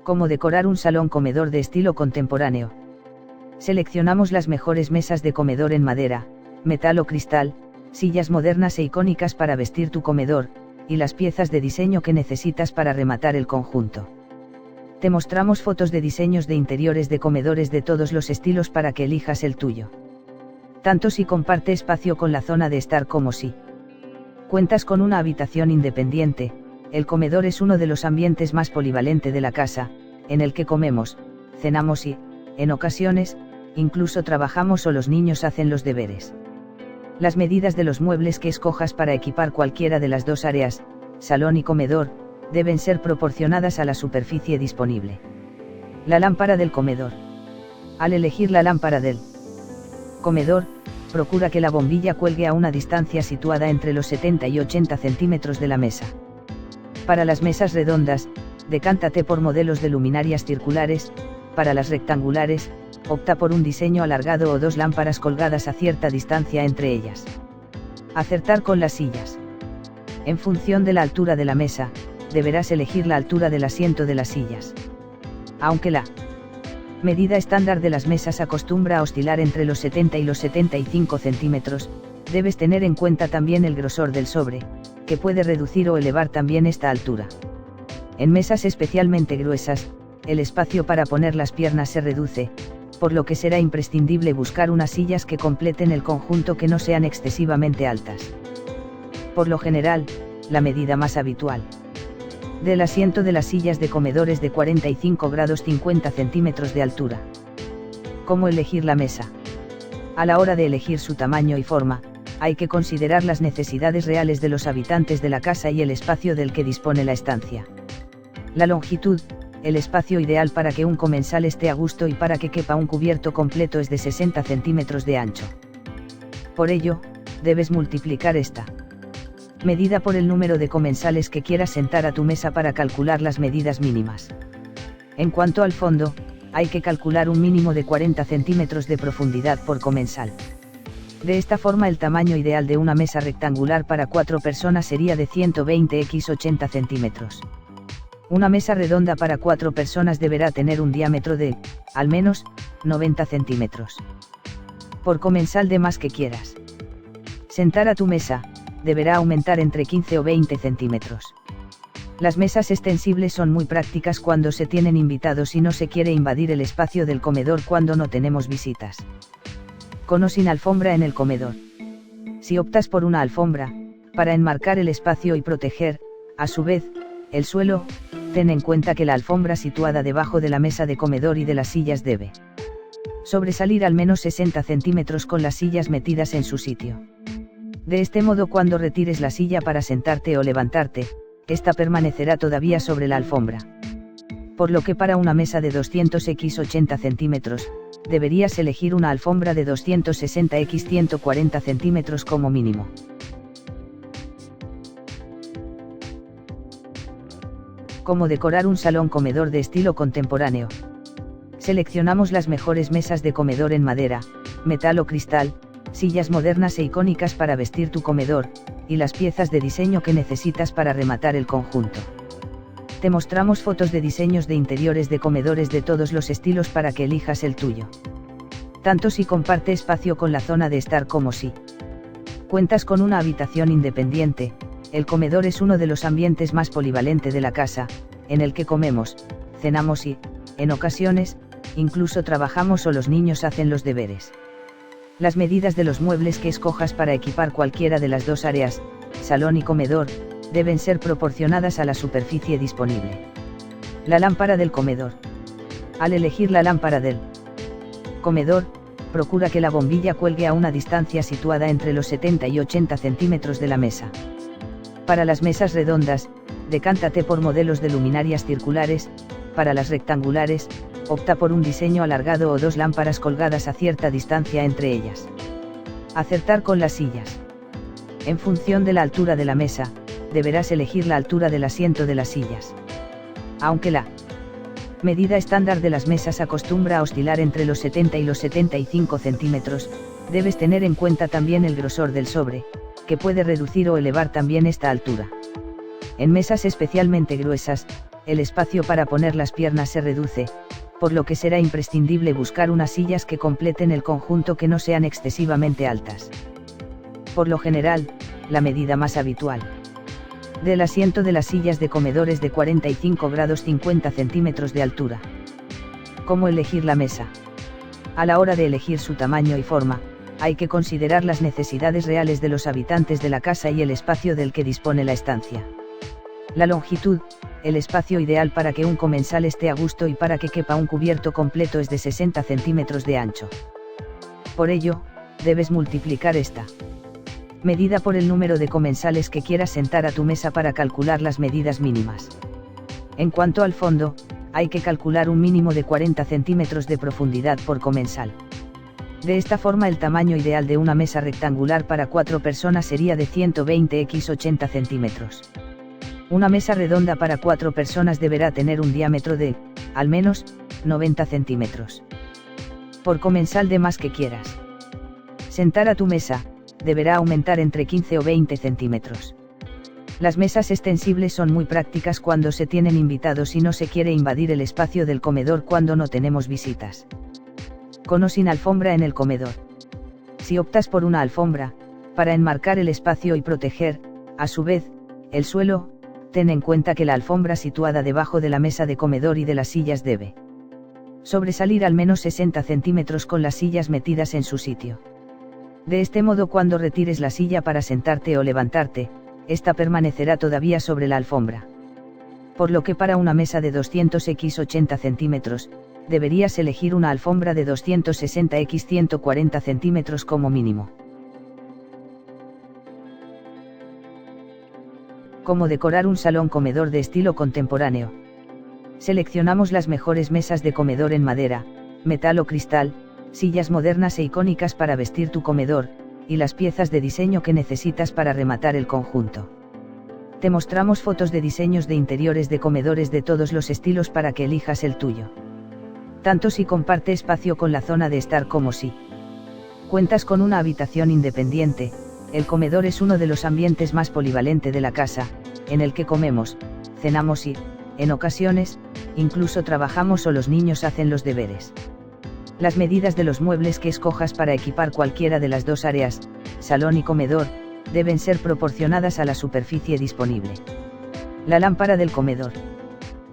Cómo decorar un salón comedor de estilo contemporáneo. Seleccionamos las mejores mesas de comedor en madera, metal o cristal, sillas modernas e icónicas para vestir tu comedor, y las piezas de diseño que necesitas para rematar el conjunto. Te mostramos fotos de diseños de interiores de comedores de todos los estilos para que elijas el tuyo. Tanto si comparte espacio con la zona de estar como si cuentas con una habitación independiente. El comedor es uno de los ambientes más polivalentes de la casa, en el que comemos, cenamos y, en ocasiones, incluso trabajamos o los niños hacen los deberes. Las medidas de los muebles que escojas para equipar cualquiera de las dos áreas, salón y comedor, deben ser proporcionadas a la superficie disponible. La lámpara del comedor. Al elegir la lámpara del comedor, procura que la bombilla cuelgue a una distancia situada entre los 70 y 80 centímetros de la mesa. Para las mesas redondas, decántate por modelos de luminarias circulares. Para las rectangulares, opta por un diseño alargado o dos lámparas colgadas a cierta distancia entre ellas. Acertar con las sillas. En función de la altura de la mesa, deberás elegir la altura del asiento de las sillas. Aunque la medida estándar de las mesas acostumbra a oscilar entre los 70 y los 75 centímetros, debes tener en cuenta también el grosor del sobre, que puede reducir o elevar también esta altura. En mesas especialmente gruesas, el espacio para poner las piernas se reduce, por lo que será imprescindible buscar unas sillas que completen el conjunto que no sean excesivamente altas. Por lo general, la medida más habitual del asiento de las sillas de comedor es de 45 grados 50 centímetros de altura. ¿Cómo elegir la mesa? A la hora de elegir su tamaño y forma, hay que considerar las necesidades reales de los habitantes de la casa y el espacio del que dispone la estancia. La longitud, el espacio ideal para que un comensal esté a gusto y para que quepa un cubierto completo es de 60 centímetros de ancho. Por ello, debes multiplicar esta medida por el número de comensales que quieras sentar a tu mesa para calcular las medidas mínimas. En cuanto al fondo, hay que calcular un mínimo de 40 centímetros de profundidad por comensal. De esta forma el tamaño ideal de una mesa rectangular para 4 personas sería de 120 x 80 centímetros. Una mesa redonda para 4 personas deberá tener un diámetro de, al menos, 90 centímetros. Por comensal de más que quieras sentar a tu mesa, deberá aumentar entre 15 o 20 centímetros. Las mesas extensibles son muy prácticas cuando se tienen invitados y no se quiere invadir el espacio del comedor cuando no tenemos visitas. Con o sin alfombra en el comedor. Si optas por una alfombra, para enmarcar el espacio y proteger, a su vez, el suelo, ten en cuenta que la alfombra situada debajo de la mesa de comedor y de las sillas debe sobresalir al menos 60 centímetros con las sillas metidas en su sitio. De este modo cuando retires la silla para sentarte o levantarte, esta permanecerá todavía sobre la alfombra. Por lo que para una mesa de 200 x 80 centímetros, deberías elegir una alfombra de 260 x 140 centímetros como mínimo. Cómo decorar un salón comedor de estilo contemporáneo. Seleccionamos las mejores mesas de comedor en madera, metal o cristal, sillas modernas e icónicas para vestir tu comedor, y las piezas de diseño que necesitas para rematar el conjunto. Te mostramos fotos de diseños de interiores de comedores de todos los estilos para que elijas el tuyo. Tanto si comparte espacio con la zona de estar como si cuentas con una habitación independiente, el comedor es uno de los ambientes más polivalentes de la casa, en el que comemos, cenamos y, en ocasiones, incluso trabajamos o los niños hacen los deberes. Las medidas de los muebles que escojas para equipar cualquiera de las dos áreas, salón y comedor, deben ser proporcionadas a la superficie disponible. La lámpara del comedor. Al elegir la lámpara del comedor, procura que la bombilla cuelgue a una distancia situada entre los 70 y 80 centímetros de la mesa. Para las mesas redondas, decántate por modelos de luminarias circulares. Para las rectangulares, opta por un diseño alargado o dos lámparas colgadas a cierta distancia entre ellas. Acertar con las sillas. En función de la altura de la mesa, deberás elegir la altura del asiento de las sillas. Aunque la medida estándar de las mesas acostumbra a oscilar entre los 70 y los 75 centímetros, debes tener en cuenta también el grosor del sobre, que puede reducir o elevar también esta altura. En mesas especialmente gruesas, el espacio para poner las piernas se reduce, por lo que será imprescindible buscar unas sillas que completen el conjunto que no sean excesivamente altas. Por lo general, la medida más habitual del asiento de las sillas de comedor es de 45 grados 50 centímetros de altura. ¿Cómo elegir la mesa? A la hora de elegir su tamaño y forma, hay que considerar las necesidades reales de los habitantes de la casa y el espacio del que dispone la estancia. La longitud, el espacio ideal para que un comensal esté a gusto y para que quepa un cubierto completo es de 60 centímetros de ancho. Por ello, debes multiplicar esta medida por el número de comensales que quieras sentar a tu mesa para calcular las medidas mínimas. En cuanto al fondo, hay que calcular un mínimo de 40 centímetros de profundidad por comensal. De esta forma el tamaño ideal de una mesa rectangular para 4 personas sería de 120 x 80 centímetros. Una mesa redonda para 4 personas deberá tener un diámetro de, al menos, 90 centímetros. Por comensal de más que quieras sentar a tu mesa, deberá aumentar entre 15 o 20 centímetros. Las mesas extensibles son muy prácticas cuando se tienen invitados y no se quiere invadir el espacio del comedor cuando no tenemos visitas. Con o sin alfombra en el comedor. Si optas por una alfombra, para enmarcar el espacio y proteger, a su vez, el suelo, ten en cuenta que la alfombra situada debajo de la mesa de comedor y de las sillas debe sobresalir al menos 60 centímetros con las sillas metidas en su sitio. De este modo cuando retires la silla para sentarte o levantarte, esta permanecerá todavía sobre la alfombra. Por lo que para una mesa de 200 x 80 centímetros, deberías elegir una alfombra de 260 x 140 centímetros como mínimo. Cómo decorar un salón comedor de estilo contemporáneo. Seleccionamos las mejores mesas de comedor en madera, metal o cristal, sillas modernas e icónicas para vestir tu comedor, y las piezas de diseño que necesitas para rematar el conjunto. Te mostramos fotos de diseños de interiores de comedores de todos los estilos para que elijas el tuyo. Tanto si comparte espacio con la zona de estar como si cuentas con una habitación independiente, el comedor es uno de los ambientes más polivalentes de la casa, en el que comemos, cenamos y, en ocasiones, incluso trabajamos o los niños hacen los deberes. Las medidas de los muebles que escojas para equipar cualquiera de las dos áreas, salón y comedor, deben ser proporcionadas a la superficie disponible. La lámpara del comedor.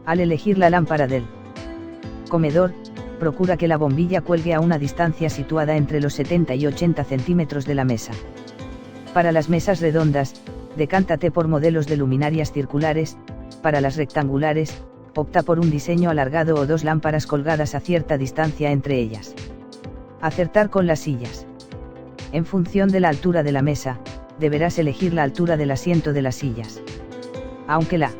Al elegir la lámpara del comedor, procura que la bombilla cuelgue a una distancia situada entre los 70 y 80 centímetros de la mesa. Para las mesas redondas, decántate por modelos de luminarias circulares. Para las rectangulares, opta por un diseño alargado o dos lámparas colgadas a cierta distancia entre ellas. Acertar con las sillas. En función de la altura de la mesa, deberás elegir la altura del asiento de las sillas. Aunque la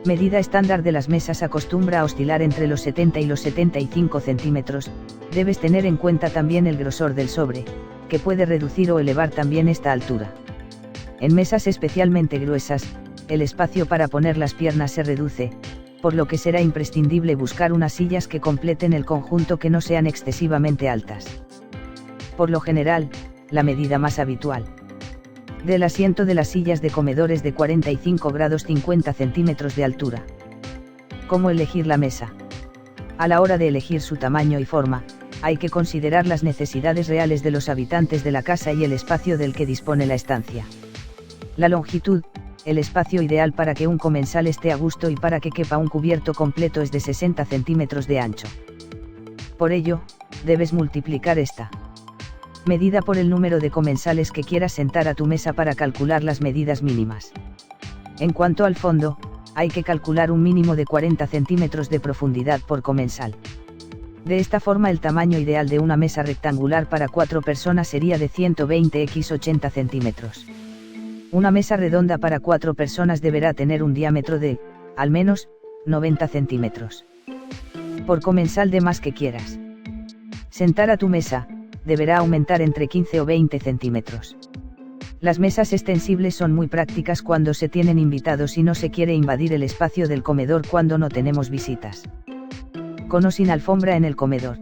medida estándar de las mesas acostumbra a oscilar entre los 70 y los 75 centímetros, debes tener en cuenta también el grosor del sobre, que puede reducir o elevar también esta altura. En mesas especialmente gruesas, el espacio para poner las piernas se reduce, por lo que será imprescindible buscar unas sillas que completen el conjunto que no sean excesivamente altas. Por lo general, la medida más habitual del asiento de las sillas de comedor es de 45 grados 50 centímetros de altura. ¿Cómo elegir la mesa? A la hora de elegir su tamaño y forma, hay que considerar las necesidades reales de los habitantes de la casa y el espacio del que dispone la estancia. La longitud, el espacio ideal para que un comensal esté a gusto y para que quepa un cubierto completo es de 60 centímetros de ancho. Por ello, debes multiplicar esta medida por el número de comensales que quieras sentar a tu mesa para calcular las medidas mínimas. En cuanto al fondo, hay que calcular un mínimo de 40 centímetros de profundidad por comensal. De esta forma el tamaño ideal de una mesa rectangular para 4 personas sería de 120 x 80 centímetros. Una mesa redonda para 4 personas deberá tener un diámetro de, al menos, 90 centímetros. Por comensal de más que quieras sentar a tu mesa, deberá aumentar entre 15 o 20 centímetros. Las mesas extensibles son muy prácticas cuando se tienen invitados y no se quiere invadir el espacio del comedor cuando no tenemos visitas. Con o sin alfombra en el comedor.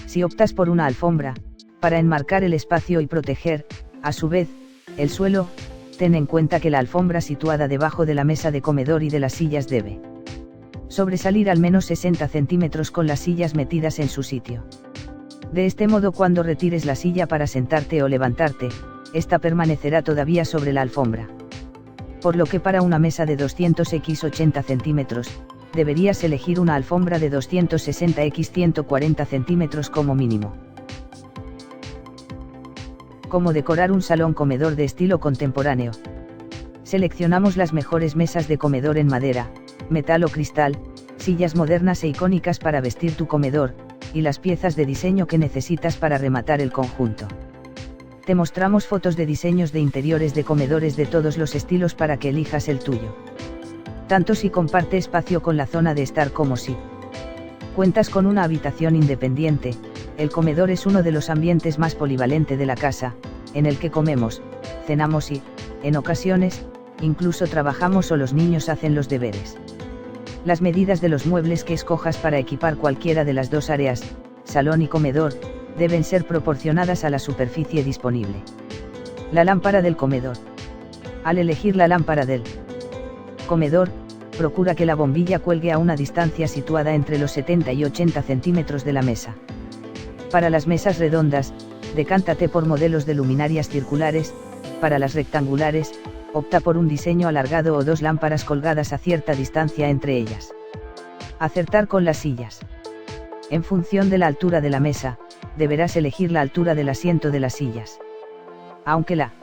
Si optas por una alfombra, para enmarcar el espacio y proteger, a su vez, el suelo, ten en cuenta que la alfombra situada debajo de la mesa de comedor y de las sillas debe Sobresalir al menos 60 centímetros con las sillas metidas en su sitio. De este modo, cuando retires la silla para sentarte o levantarte, esta permanecerá todavía sobre la alfombra. Por lo que para una mesa de 200x 80 centímetros, deberías elegir una alfombra de 260x 140 centímetros como mínimo. Cómo decorar un salón comedor de estilo contemporáneo. Seleccionamos las mejores mesas de comedor en madera, metal o cristal, sillas modernas e icónicas para vestir tu comedor, y las piezas de diseño que necesitas para rematar el conjunto. Te mostramos fotos de diseños de interiores de comedores de todos los estilos para que elijas el tuyo. Tanto si comparte espacio con la zona de estar como si cuentas con una habitación independiente, el comedor es uno de los ambientes más polivalentes de la casa, en el que comemos, cenamos y, en ocasiones, incluso trabajamos o los niños hacen los deberes. Las medidas de los muebles que escojas para equipar cualquiera de las dos áreas, salón y comedor, deben ser proporcionadas a la superficie disponible. La lámpara del comedor. Al elegir la lámpara del comedor, procura que la bombilla cuelgue a una distancia situada entre los 70 y 80 centímetros de la mesa. Para las mesas redondas, decántate por modelos de luminarias circulares. Para las rectangulares, opta por un diseño alargado o dos lámparas colgadas a cierta distancia entre ellas. Acertar con las sillas. En función de la altura de la mesa, deberás elegir la altura del asiento de las sillas. Aunque la